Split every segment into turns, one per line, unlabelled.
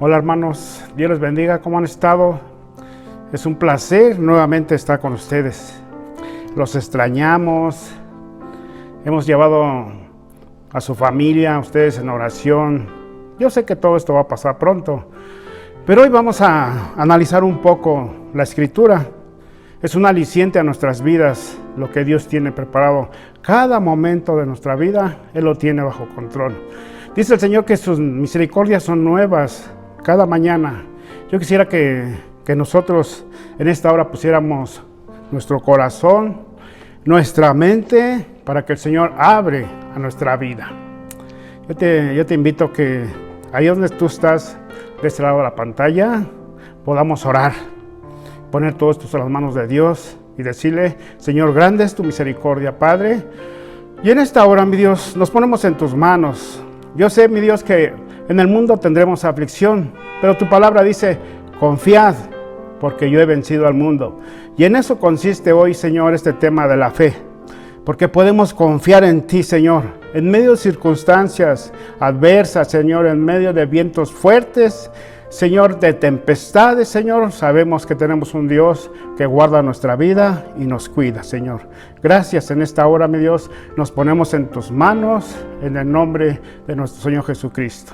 Hola hermanos, Dios les bendiga, ¿cómo han estado? Es un placer nuevamente estar con ustedes. Los extrañamos, hemos llevado a su familia, a ustedes en oración. Yo sé que todo esto va a pasar pronto, pero hoy vamos a analizar un poco la Escritura. Es un aliciente a nuestras vidas, lo que Dios tiene preparado. Cada momento de nuestra vida, Él lo tiene bajo control. Dice el Señor que sus misericordias son nuevas cada mañana. Yo quisiera que nosotros en esta hora pusiéramos nuestro corazón, nuestra mente, para que el Señor abre a nuestra vida. Yo te invito que ahí donde tú estás, de este lado de la pantalla, podamos orar, poner todo esto en las manos de Dios y decirle: Señor, grande es tu misericordia, Padre. Y en esta hora, mi Dios, nos ponemos en tus manos. Yo sé, mi Dios, que en el mundo tendremos aflicción, pero tu palabra dice: confiad, porque yo he vencido al mundo. Y en eso consiste hoy, Señor, este tema de la fe, porque podemos confiar en ti, Señor, en medio de circunstancias adversas, Señor, en medio de vientos fuertes, Señor, de tempestades, Señor. Sabemos que tenemos un Dios que guarda nuestra vida y nos cuida, Señor. Gracias en esta hora, mi Dios, nos ponemos en tus manos, en el nombre de nuestro Señor Jesucristo.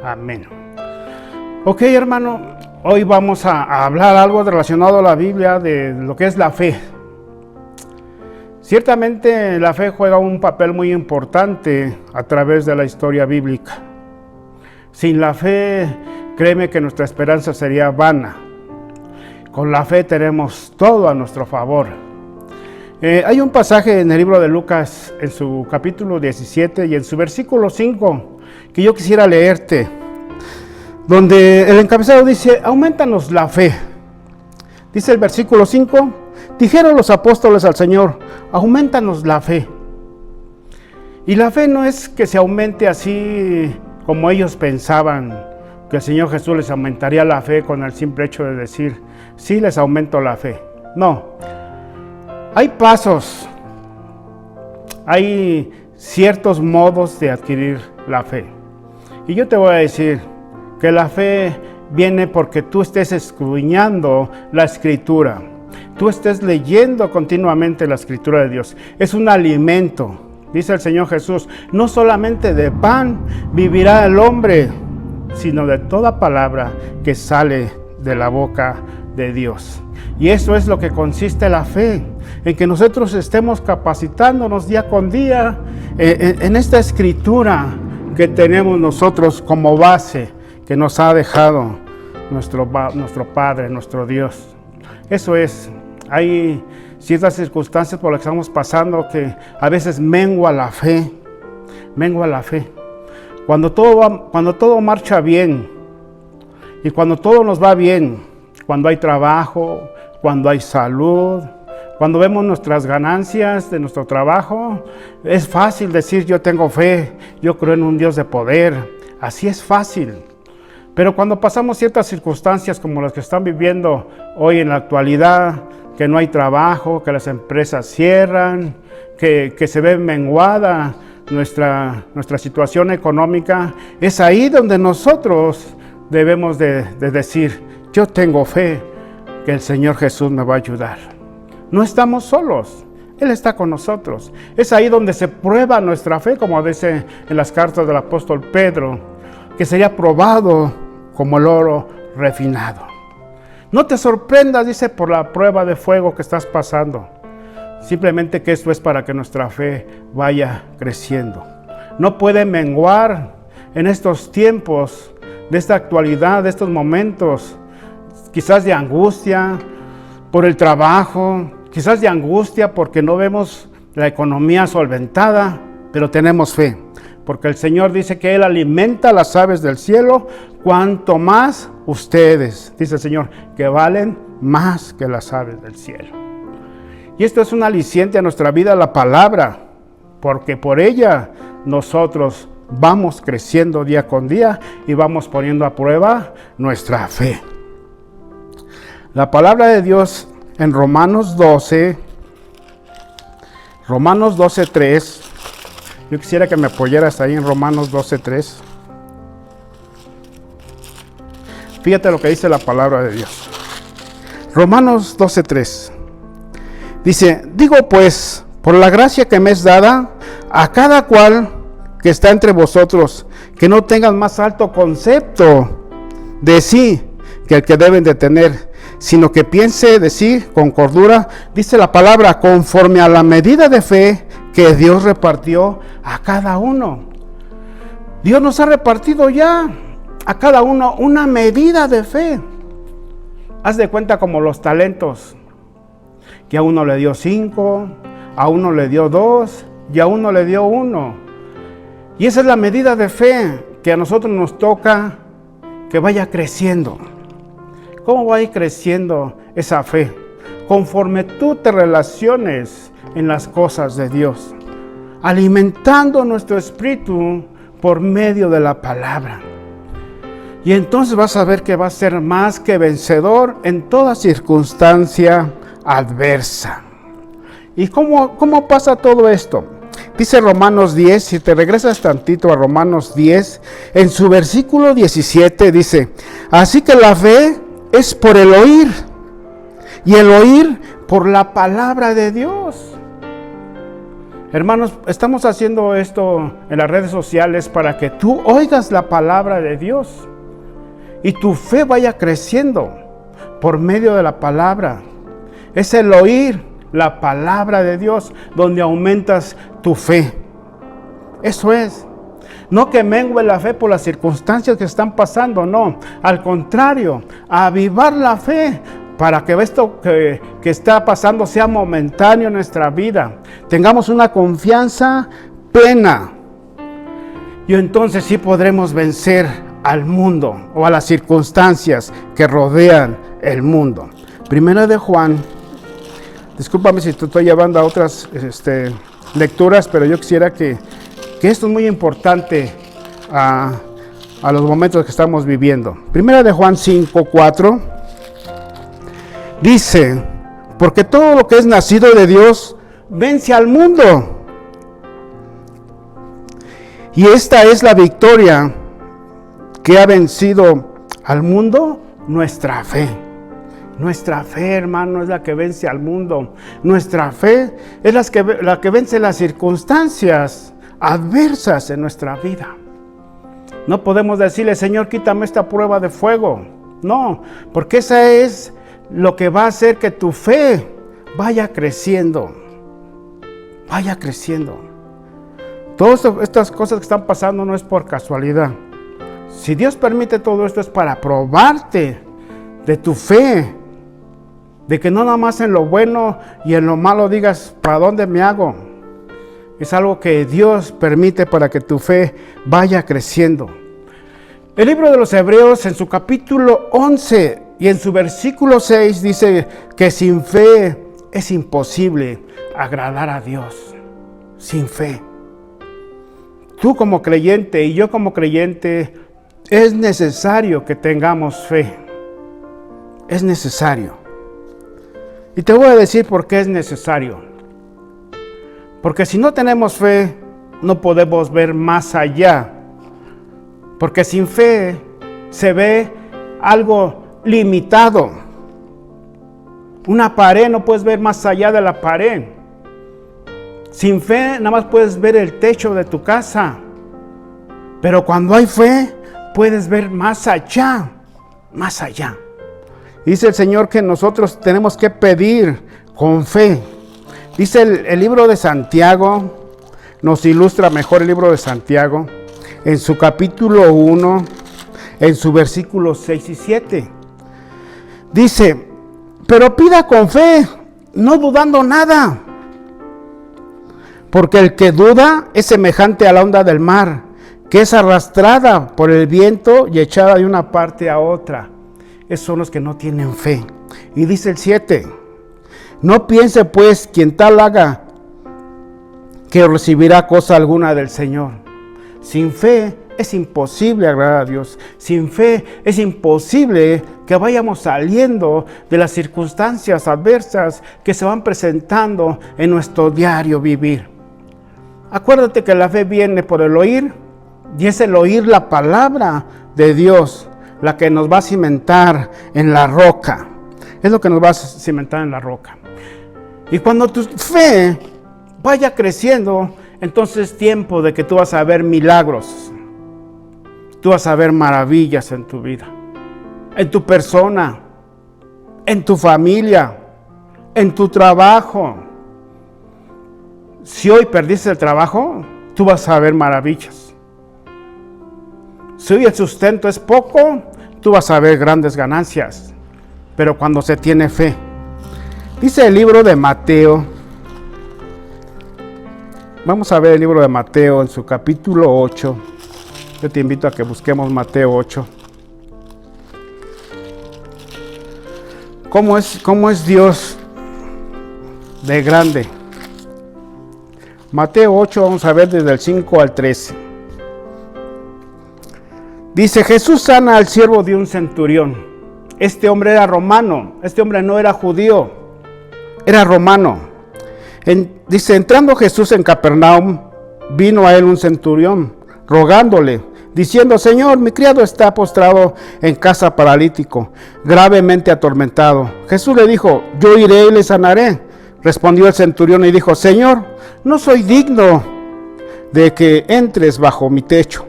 Amén. Ok, hermano, hoy vamos a hablar algo relacionado a la Biblia, de lo que es la fe. Ciertamente la fe juega un papel muy importante a través de la historia bíblica. Sin la fe, créeme que nuestra esperanza sería vana. Con la fe tenemos todo a nuestro favor. Hay un pasaje en el libro de Lucas, en su capítulo 17 y en su versículo 5, que yo quisiera leerte, donde el encabezado dice: aumentanos la fe. Dice el versículo 5: dijeron los apóstoles al Señor: aumentanos la fe. Y la fe no es que se aumente así como ellos pensaban, que el Señor Jesús les aumentaría la fe con el simple hecho de decir: sí, les aumento la fe. No, hay pasos, hay ciertos modos de adquirir la fe. Y yo te voy a decir que la fe viene porque tú estés escudriñando la Escritura, tú estés leyendo continuamente la Escritura de Dios. Es un alimento. Dice el Señor Jesús: no solamente de pan vivirá el hombre, sino de toda palabra que sale de la boca de Dios. Y eso es lo que consiste la fe, en que nosotros estemos capacitándonos día con día en esta Escritura que tenemos nosotros como base, que nos ha dejado nuestro Padre, nuestro Dios. Eso es. Hay ciertas circunstancias por las que estamos pasando que a veces mengua la fe. Cuando todo marcha bien y cuando todo nos va bien, cuando hay trabajo, cuando hay salud, cuando vemos nuestras ganancias de nuestro trabajo, es fácil decir: yo tengo fe, yo creo en un Dios de poder. Así es fácil. Pero cuando pasamos ciertas circunstancias como las que están viviendo hoy en la actualidad, que no hay trabajo, que las empresas cierran, que se ve menguada nuestra situación económica, es ahí donde nosotros debemos de decir: yo tengo fe que el Señor Jesús me va a ayudar. No estamos solos, Él está con nosotros. Es ahí donde se prueba nuestra fe, como dice en las cartas del apóstol Pedro, que sería probado como el oro refinado. No te sorprendas, dice, por la prueba de fuego que estás pasando. Simplemente que esto es para que nuestra fe vaya creciendo. No puede menguar en estos tiempos, de esta actualidad, de estos momentos, quizás de angustia por el trabajo, quizás de angustia porque no vemos la economía solventada, pero tenemos fe, porque el Señor dice que Él alimenta las aves del cielo, cuanto más ustedes, dice el Señor, que valen más que las aves del cielo. Y esto es un aliciente a nuestra vida, la palabra, porque por ella nosotros vamos creciendo día con día y vamos poniendo a prueba nuestra fe. La palabra de Dios en Romanos 12:3. Yo quisiera que me apoyaras ahí en Romanos 12:3. Fíjate lo que dice la palabra de Dios. Romanos 12:3. Dice, digo pues, por la gracia que me es dada, a cada cual que está entre vosotros, que no tengan más alto concepto de sí que el que deben de tener, sino que piense de sí con cordura, dice la palabra, conforme a la medida de fe que Dios repartió a cada uno. Dios nos ha repartido ya a cada uno una medida de fe. Haz de cuenta como los talentos, que a uno le dio 5, a uno le dio 2 y a uno le dio 1. Y esa es la medida de fe que a nosotros nos toca que vaya creciendo. ¿Cómo va a ir creciendo esa fe? Conforme tú te relaciones en las cosas de Dios, alimentando nuestro espíritu por medio de la palabra. Y entonces vas a ver que va a ser más que vencedor en toda circunstancia adversa. ¿Y cómo pasa todo esto? Dice Romanos 10, si te regresas tantito a Romanos 10, en su versículo 17 dice, así que la fe es por el oír, y el oír por la palabra de Dios. Hermanos, estamos haciendo esto en las redes sociales para que tú oigas la palabra de Dios y tu fe vaya creciendo por medio de la palabra. Es el oír la palabra de Dios donde aumentas tu fe. Eso es. No que mengue la fe por las circunstancias que están pasando, no. Al contrario, avivar la fe para que esto que está pasando sea momentáneo en nuestra vida. Tengamos una confianza plena. Y entonces sí podremos vencer al mundo o a las circunstancias que rodean el mundo. Primera de Juan, discúlpame si te estoy llevando a otras lecturas, pero yo quisiera que esto es muy importante a los momentos que estamos viviendo. Primera de Juan 5:4 dice, porque todo lo que es nacido de Dios vence al mundo. Y esta es la victoria que ha vencido al mundo, nuestra fe. Nuestra fe, hermano, es la que vence al mundo. Nuestra fe es la que vence las circunstancias adversas en nuestra vida. No podemos decirle, Señor, quítame esta prueba de fuego. No, porque esa es lo que va a hacer que tu fe vaya creciendo. Vaya creciendo. Todas estas cosas que están pasando no es por casualidad. Si Dios permite todo esto es para probarte de tu fe. De que no nada más en lo bueno y en lo malo digas, ¿para dónde me hago? Es algo que Dios permite para que tu fe vaya creciendo. El libro de los Hebreos en su capítulo 11 y en su versículo 6 dice que sin fe es imposible agradar a Dios. Sin fe. Tú como creyente y yo como creyente es necesario que tengamos fe. Es necesario. Y te voy a decir por qué es necesario. Porque si no tenemos fe, no podemos ver más allá. Porque sin fe se ve algo limitado. Una pared, no puedes ver más allá de la pared. Sin fe, nada más puedes ver el techo de tu casa. Pero cuando hay fe, puedes ver más allá. Más allá. Dice el Señor que nosotros tenemos que pedir con fe. Dice el libro de Santiago, nos ilustra mejor el libro de Santiago, en su capítulo 1, en su versículos 6 y 7. Dice, pero pida con fe, no dudando nada. Porque el que duda es semejante a la onda del mar, que es arrastrada por el viento y echada de una parte a otra. Esos son los que no tienen fe. Y dice el 7, no piense pues quien tal haga que recibirá cosa alguna del Señor. Sin fe es imposible agradar a Dios. Sin fe es imposible que vayamos saliendo de las circunstancias adversas que se van presentando en nuestro diario vivir. Acuérdate que la fe viene por el oír, y es el oír la palabra de Dios. la que nos va a cimentar en la roca. Es lo que nos va a cimentar en la roca. Y cuando tu fe vaya creciendo, entonces es tiempo de que tú vas a ver milagros. Tú vas a ver maravillas en tu vida, en tu persona, en tu familia, en tu trabajo. Si hoy perdiste el trabajo, tú vas a ver maravillas. Si hoy el sustento es poco, tú vas a ver grandes ganancias. Pero cuando se tiene fe. Dice el libro de Mateo. Vamos a ver el libro de Mateo en su capítulo 8. Yo te invito a que busquemos Mateo 8. ¿Cómo es Dios de grande? Mateo 8, vamos a ver desde el 5 al 13. Dice, Jesús sana al siervo de un centurión. Este hombre era romano, este hombre no era judío, era romano. Dice, entrando Jesús en Capernaum, vino a él un centurión, rogándole, diciendo, Señor, mi criado está postrado en casa paralítico, gravemente atormentado. Jesús le dijo, yo iré y le sanaré. Respondió el centurión y dijo, Señor, no soy digno de que entres bajo mi techo.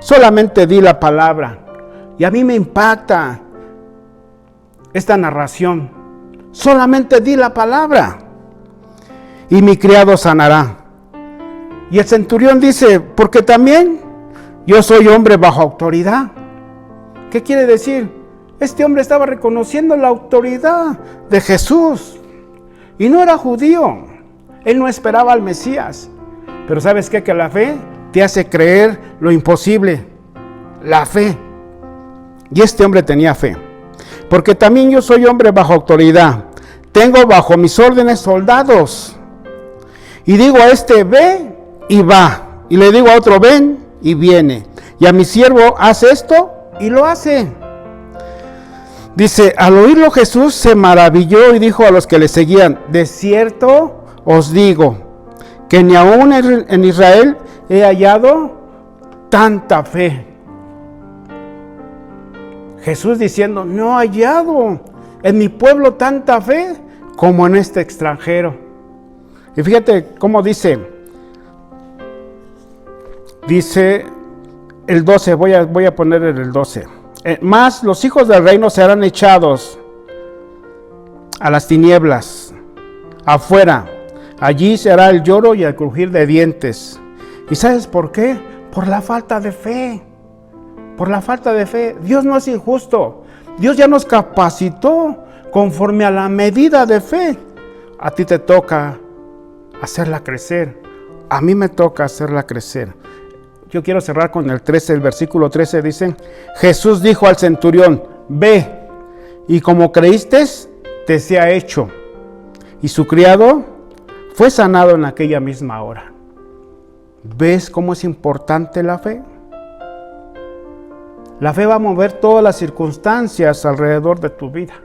Solamente di la palabra. Y a mí me impacta esta narración. Solamente di la palabra y mi criado sanará. Y el centurión dice, porque también yo soy hombre bajo autoridad. ¿Qué quiere decir? Este hombre estaba reconociendo la autoridad de Jesús. Y no era judío. Él no esperaba al Mesías. Pero ¿sabes qué? Que la fe te hace creer lo imposible. La fe. Y este hombre tenía fe. Porque también yo soy hombre bajo autoridad. Tengo bajo mis órdenes soldados. Y digo a este, ve y va. Y le digo a otro, ven y viene. Y a mi siervo, haz esto y lo hace. Dice, al oírlo Jesús se maravilló y dijo a los que le seguían, de cierto os digo, que ni aún en Israel he hallado tanta fe. Jesús diciendo, no he hallado en mi pueblo tanta fe como en este extranjero. Y fíjate cómo dice el 12, voy a poner el 12. Más los hijos del reino serán echados a las tinieblas, afuera. Allí será el lloro y el crujir de dientes. ¿Y sabes por qué? Por la falta de fe. Por la falta de fe. Dios no es injusto. Dios ya nos capacitó conforme a la medida de fe. A ti te toca hacerla crecer. A mí me toca hacerla crecer. Yo quiero cerrar con el 13, el versículo 13 dice, Jesús dijo al centurión, ve, y como creíste, te sea hecho. Y su criado fue sanado en aquella misma hora. ¿Ves cómo es importante la fe? La fe va a mover todas las circunstancias alrededor de tu vida.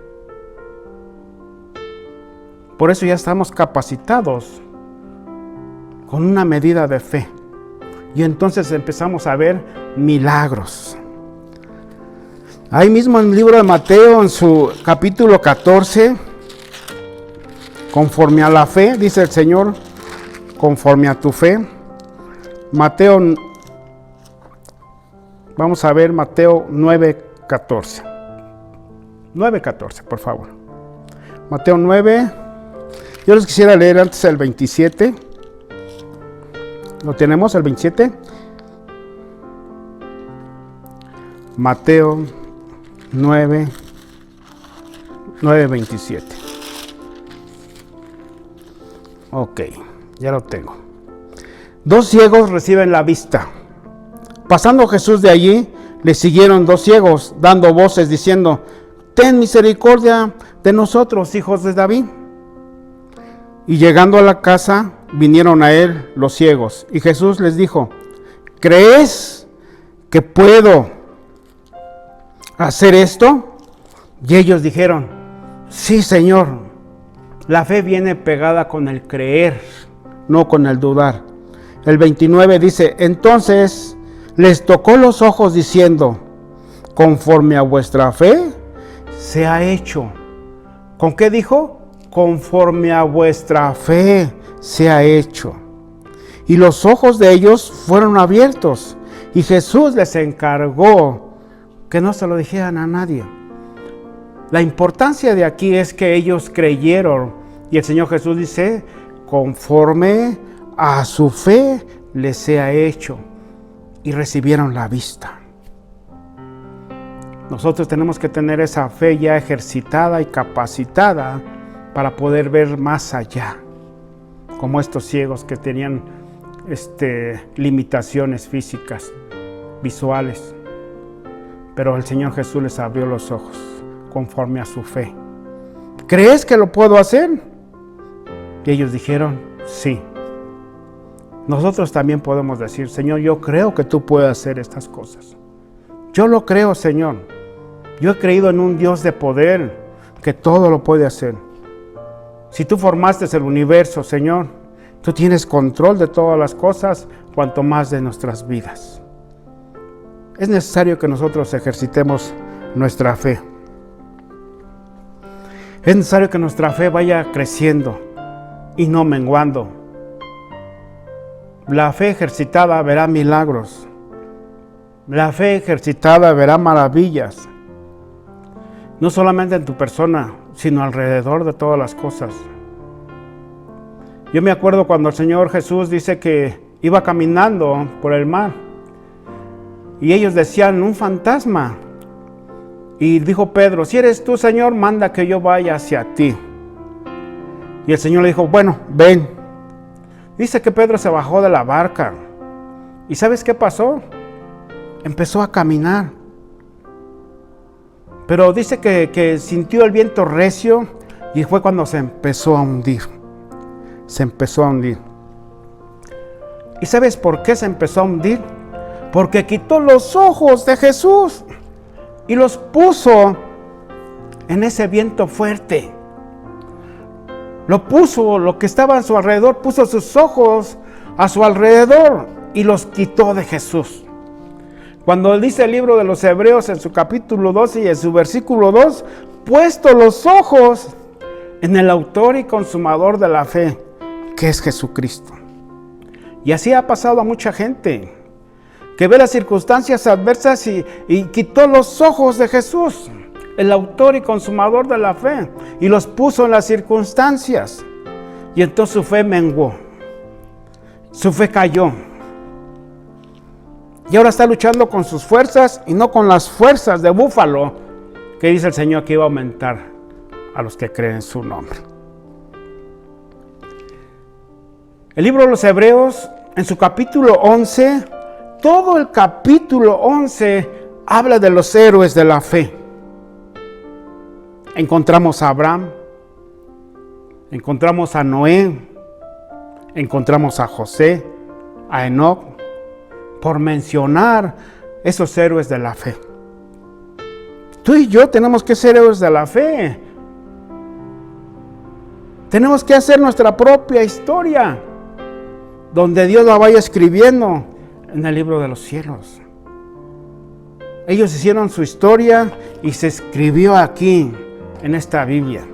Por eso ya estamos capacitados con una medida de fe. Y entonces empezamos a ver milagros. Ahí mismo en el libro de Mateo, en su capítulo 14, conforme a la fe, dice el Señor, conforme a tu fe. Mateo, vamos a ver Mateo 9:14. 9:14, por favor. Mateo 9, yo les quisiera leer antes el 27. ¿Lo tenemos, el 27? Mateo 9:27. Ok, ya lo tengo. 2 ciegos reciben la vista. Pasando Jesús de allí, le siguieron 2 ciegos, dando voces diciendo, ten misericordia de nosotros, hijos de David. Y llegando a la casa, vinieron a él los ciegos. Y Jesús les dijo, ¿crees que puedo hacer esto? Y ellos dijeron, sí, Señor. La fe viene pegada con el creer, no con el dudar. El 29 dice, entonces les tocó los ojos diciendo, conforme a vuestra fe, sea hecho. ¿Con qué dijo? Conforme a vuestra fe, sea hecho. Y los ojos de ellos fueron abiertos, y Jesús les encargó que no se lo dijeran a nadie. La importancia de aquí es que ellos creyeron, y el Señor Jesús dice, conforme a su fe les sea hecho, y recibieron la vista. Nosotros tenemos que tener esa fe ya ejercitada y capacitada para poder ver más allá, como estos ciegos que tenían limitaciones físicas, visuales, pero el Señor Jesús les abrió los ojos conforme a su fe. ¿Crees que lo puedo hacer? Y ellos dijeron, sí. Nosotros también podemos decir, Señor, yo creo que tú puedes hacer estas cosas. Yo lo creo, Señor. Yo he creído en un Dios de poder que todo lo puede hacer. Si tú formaste el universo, Señor, tú tienes control de todas las cosas, cuanto más de nuestras vidas. Es necesario que nosotros ejercitemos nuestra fe. Es necesario que nuestra fe vaya creciendo y no menguando. La fe ejercitada verá milagros. La fe ejercitada verá maravillas. No solamente en tu persona, sino alrededor de todas las cosas. Yo me acuerdo cuando el Señor Jesús dice que iba caminando por el mar. Y ellos decían, un fantasma. Y dijo Pedro, si eres tú, Señor, manda que yo vaya hacia ti. Y el Señor le dijo, bueno, ven. Dice que Pedro se bajó de la barca. ¿Y sabes qué pasó? Empezó a caminar. Pero dice que sintió el viento recio y fue cuando se empezó a hundir. Se empezó a hundir. ¿Y sabes por qué se empezó a hundir? Porque quitó los ojos de Jesús y los puso en ese viento fuerte. Lo puso, lo que estaba a su alrededor, puso sus ojos a su alrededor y los quitó de Jesús. Cuando dice el libro de los Hebreos en su capítulo 12 y en su versículo 2, puesto los ojos en el autor y consumador de la fe, que es Jesucristo. Y así ha pasado a mucha gente, que ve las circunstancias adversas y quitó los ojos de Jesús, el autor y consumador de la fe, y los puso en las circunstancias. Y entonces su fe menguó, su fe cayó. Y ahora está luchando con sus fuerzas y no con las fuerzas de búfalo, que dice el Señor que iba a aumentar a los que creen en su nombre. El libro de los Hebreos, en su capítulo 11, todo el capítulo 11 habla de los héroes de la fe. Encontramos a Abraham, encontramos a Noé, encontramos a José, a Enoc, por mencionar esos héroes de la fe. Tú y yo tenemos que ser héroes de la fe. Tenemos que hacer nuestra propia historia, donde Dios la vaya escribiendo en el libro de los cielos. Ellos hicieron su historia y se escribió aquí, en esta Biblia.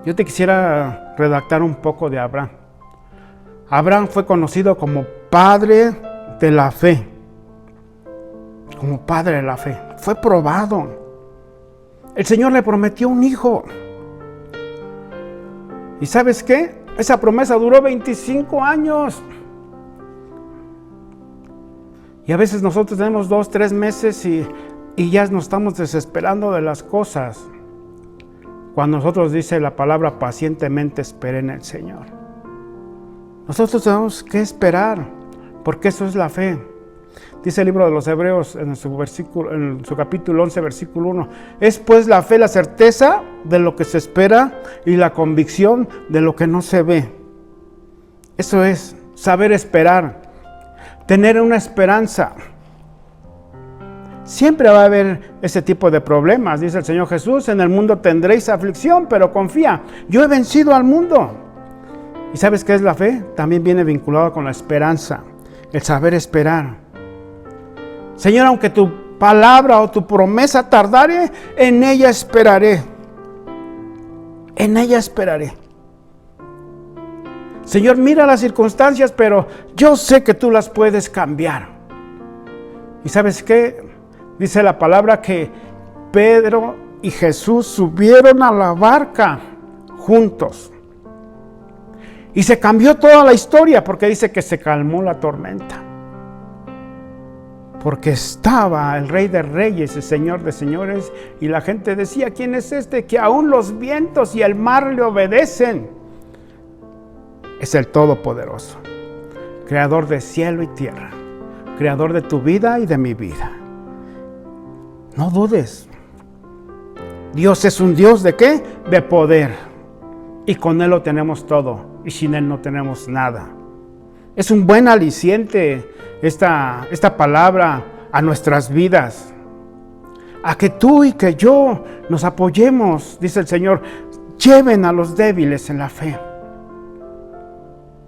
Yo te quisiera redactar un poco de Abraham. Abraham fue conocido como padre de la fe. Como padre de la fe. Fue probado. El Señor le prometió un hijo. ¿Y sabes qué? Esa promesa duró 25 años. Y a veces nosotros tenemos 2, 3 meses y ya nos estamos desesperando de las cosas. Cuando nosotros dice la palabra pacientemente esperen en el Señor. Nosotros tenemos que esperar, porque eso es la fe. Dice el libro de los Hebreos en su capítulo 11, versículo 1. Es pues la fe la certeza de lo que se espera y la convicción de lo que no se ve. Eso es saber esperar, tener una esperanza. Siempre va a haber ese tipo de problemas, dice el Señor Jesús, en el mundo tendréis aflicción, pero confía, yo he vencido al mundo. ¿Y sabes qué es la fe? También viene vinculado con la esperanza, el saber esperar. Señor, aunque tu palabra o tu promesa tardare, en ella esperaré. En ella esperaré. Señor, mira las circunstancias, pero yo sé que tú las puedes cambiar. ¿Y sabes qué? Dice la palabra que Pedro y Jesús subieron a la barca juntos. Y se cambió toda la historia porque dice que se calmó la tormenta. Porque estaba el Rey de Reyes, el Señor de Señores, y la gente decía, ¿quién es este? Que aún los vientos y el mar le obedecen. Es el Todopoderoso, Creador de cielo y tierra, Creador de tu vida y de mi vida. No dudes. Dios es un Dios ¿de qué? De poder. Y con Él lo tenemos todo, y sin Él no tenemos nada. Es un buen aliciente esta palabra a nuestras vidas. A que tú y que yo nos apoyemos, dice el Señor, lleven a los débiles en la fe.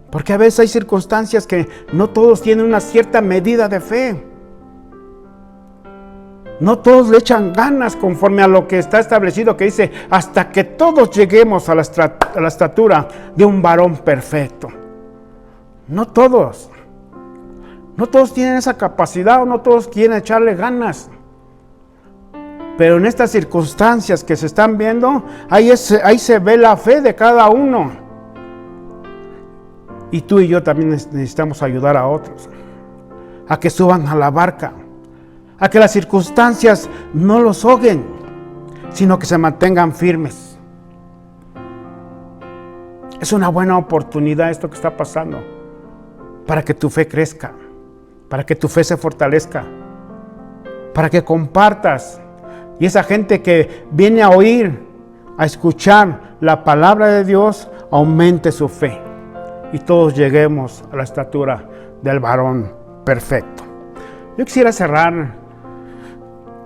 Porque a veces hay circunstancias que no todos tienen una cierta medida de fe. No todos le echan ganas conforme a lo que está establecido, que dice, hasta que todos lleguemos a la estatura de un varón perfecto. No todos tienen esa capacidad o no todos quieren echarle ganas. Pero en estas circunstancias que se están viendo, ahí se ve la fe de cada uno. Y tú y yo también necesitamos ayudar a otros a que suban a la barca, a que las circunstancias no los ahoguen, sino que se mantengan firmes. Es una buena oportunidad esto que está pasando para que tu fe crezca, para que tu fe se fortalezca, para que compartas y esa gente que viene a oír, a escuchar la palabra de Dios, aumente su fe y todos lleguemos a la estatura del varón perfecto. Yo quisiera cerrar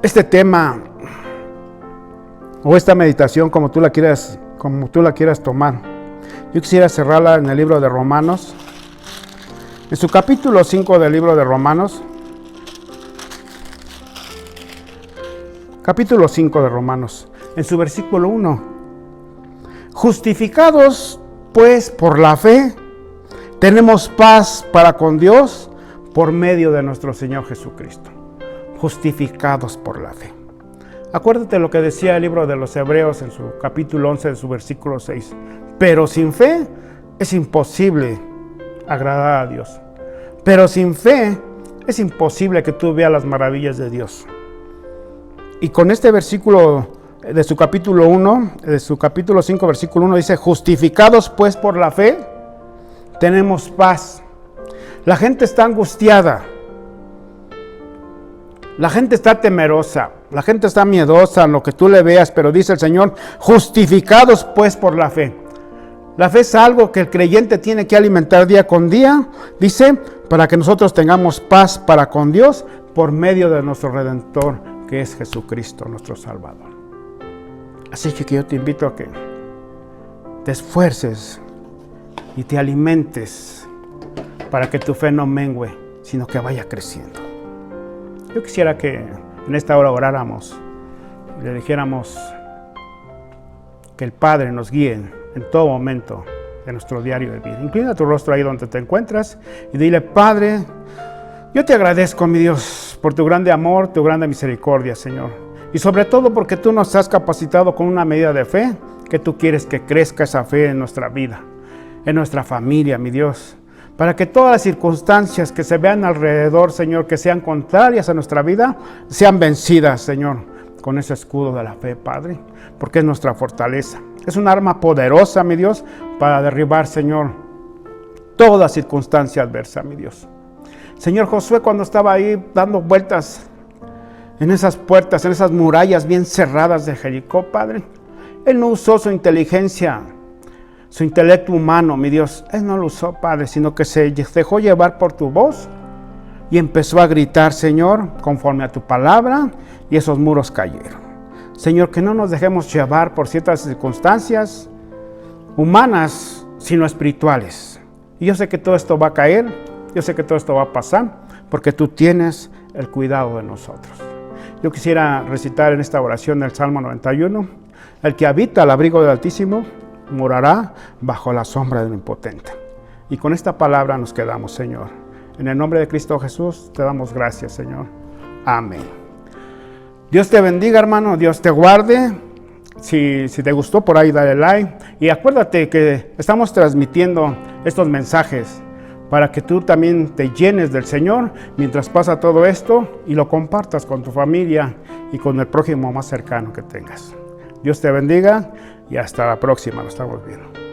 este tema o esta meditación como tú la quieras tomar. Yo quisiera cerrarla en el libro de Romanos, en su capítulo 5 del libro de Romanos. Capítulo 5 de Romanos, en su versículo 1. Justificados pues por la fe, tenemos paz para con Dios por medio de nuestro Señor Jesucristo. Justificados por la fe. Acuérdate lo que decía el libro de los Hebreos en su capítulo 11, de su versículo 6. Pero sin fe es imposible agradar a Dios. Pero sin fe es imposible que tú veas las maravillas de Dios. Y con este versículo de su capítulo 1, de su capítulo 5, versículo 1, dice, justificados pues por la fe, tenemos paz. La gente está angustiada. La gente está temerosa. La gente está miedosa en lo que tú le veas, pero dice el Señor, justificados pues por la fe. La fe es algo que el creyente tiene que alimentar día con día, dice, para que nosotros tengamos paz para con Dios por medio de nuestro Redentor, que es Jesucristo, nuestro Salvador. Así que yo te invito a que te esfuerces y te alimentes para que tu fe no mengue, sino que vaya creciendo. Yo quisiera que en esta hora oráramos y le dijéramos que el Padre nos guíe en todo momento de nuestro diario de vida. Inclina tu rostro ahí donde te encuentras y dile, Padre, yo te agradezco, mi Dios, por tu grande amor, tu grande misericordia, Señor. Y sobre todo porque tú nos has capacitado con una medida de fe, que tú quieres que crezca esa fe en nuestra vida, en nuestra familia, mi Dios. Para que todas las circunstancias que se vean alrededor, Señor, que sean contrarias a nuestra vida, sean vencidas, Señor, con ese escudo de la fe, Padre, porque es nuestra fortaleza. Es un arma poderosa, mi Dios, para derribar, Señor, toda circunstancia adversa, mi Dios. Señor, Josué, cuando estaba ahí dando vueltas en esas puertas, en esas murallas bien cerradas de Jericó, Padre, él no usó su inteligencia, su intelecto humano, mi Dios. Él no lo usó, Padre, sino que se dejó llevar por tu voz y empezó a gritar, Señor, conforme a tu palabra, y esos muros cayeron. Señor, que no nos dejemos llevar por ciertas circunstancias humanas, sino espirituales. Y yo sé que todo esto va a caer, yo sé que todo esto va a pasar, porque tú tienes el cuidado de nosotros. Yo quisiera recitar en esta oración el Salmo 91. El que habita al abrigo del Altísimo morará bajo la sombra del Omnipotente. Y con esta palabra nos quedamos, Señor. En el nombre de Cristo Jesús te damos gracias, Señor. Amén. Dios te bendiga, hermano. Dios te guarde. Si te gustó, por ahí dale like. Y acuérdate que estamos transmitiendo estos mensajes para que tú también te llenes del Señor mientras pasa todo esto y lo compartas con tu familia y con el prójimo más cercano que tengas. Dios te bendiga y hasta la próxima. Nos estamos viendo.